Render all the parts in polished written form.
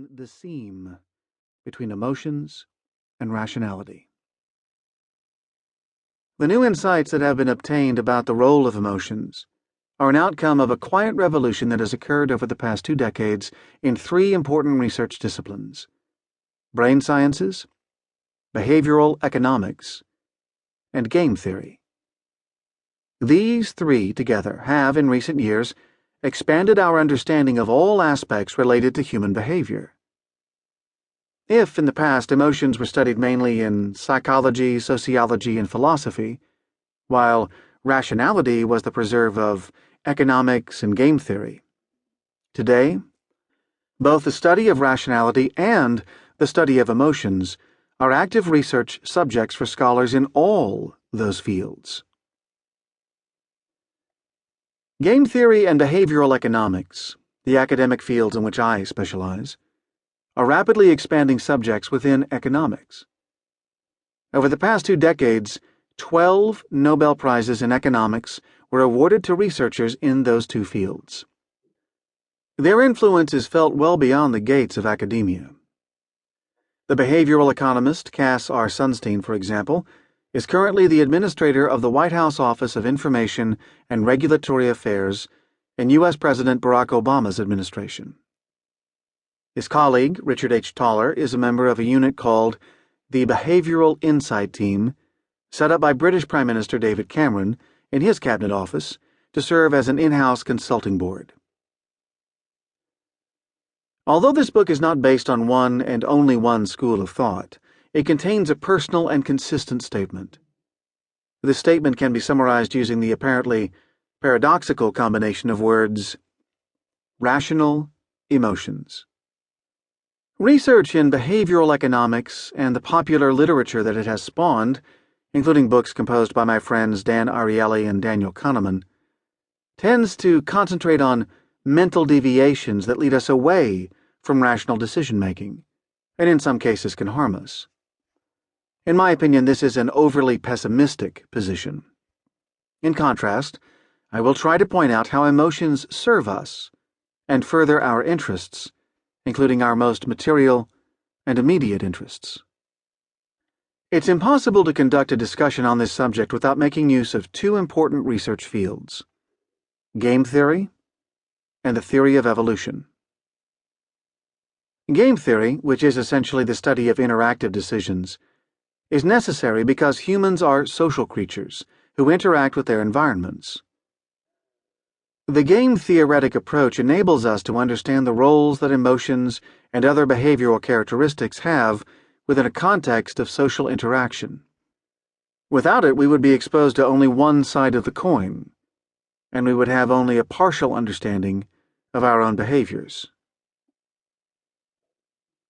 on the seam between emotions and rationality. The new insights that have been obtained about the role of emotions are an outcome of a quiet revolution that has occurred over the past 2 decades in 3 important research disciplines: brain sciences, behavioral economics, and game theory. These 3 together have, in recent years, expanded our understanding of all aspects related to human behavior. If, in the past, emotions were studied mainly in psychology, sociology, and philosophy, while rationality was the preserve of economics and game theory, today, both the study of rationality and the study of emotions are active research subjects for scholars in all those fields. Game theory and behavioral economics, the academic fields in which I specialize, are rapidly expanding subjects within economics. Over the past 2 decades, 12 Nobel Prizes in economics were awarded to researchers in those 2 fields. Their influence is felt well beyond the gates of academia. The behavioral economist Cass R. Sunstein, for example, is currently the administrator of the White House Office of Information and Regulatory Affairs in U.S. President Barack Obama's administration. His colleague, Richard H. Thaler, is a member of a unit called the Behavioral Insight Team, set up by British Prime Minister David Cameron in his cabinet office to serve as an in-house consulting board. Although this book is not based on one and only one school of thought, it contains a personal and consistent statement. This statement can be summarized using the apparently paradoxical combination of words: rational emotions. Research in behavioral economics and the popular literature that it has spawned, including books composed by my friends Dan Ariely and Daniel Kahneman, tends to concentrate on mental deviations that lead us away from rational decision-making, and in some cases can harm us. In my opinion, this is an overly pessimistic position. In contrast, I will try to point out how emotions serve us and further our interests, including our most material and immediate interests. It's impossible to conduct a discussion on this subject without making use of 2 important research fields: game theory and the theory of evolution. Game theory, which is essentially the study of interactive decisions, is necessary because humans are social creatures who interact with their environments. The game-theoretic approach enables us to understand the roles that emotions and other behavioral characteristics have within a context of social interaction. Without it, we would be exposed to only one side of the coin, and we would have only a partial understanding of our own behaviors.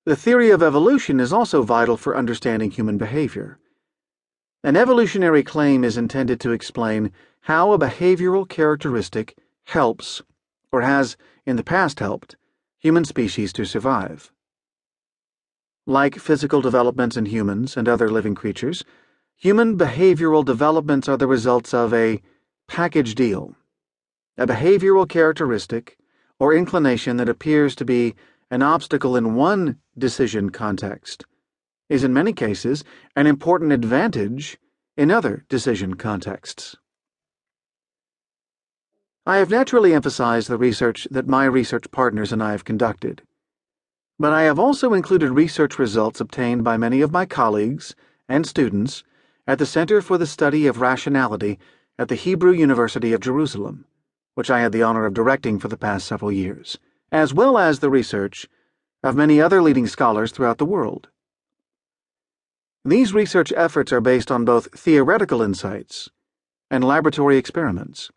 The theory of evolution is also vital for understanding human behavior. An evolutionary claim is intended to explain how a behavioral characteristic helps, or has in the past helped, human species to survive. Like physical developments in humans and other living creatures, human behavioral developments are the results of a package deal. A behavioral characteristic or inclination that appears to be an obstacle in one decision context is in many cases an important advantage in other decision contexts. I have naturally emphasized the research that my research partners and I have conducted, but I have also included research results obtained by many of my colleagues and students at the Center for the Study of Rationality at the Hebrew University of Jerusalem, which I had the honor of directing for the past several years, as well as the research of many other leading scholars throughout the world. These research efforts are based on both theoretical insights and laboratory experiments,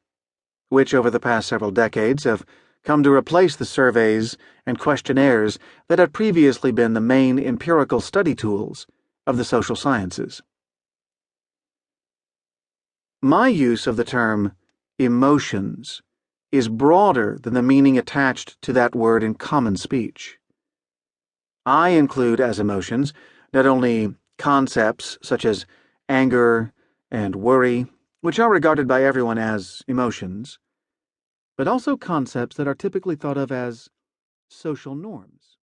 which over the past several decades have come to replace the surveys and questionnaires that had previously been the main empirical study tools of the social sciences. My use of the term emotions is broader than the meaning attached to that word in common speech. I include as emotions not only concepts such as anger and worry, which are regarded by everyone as emotions, but also concepts that are typically thought of as social norms.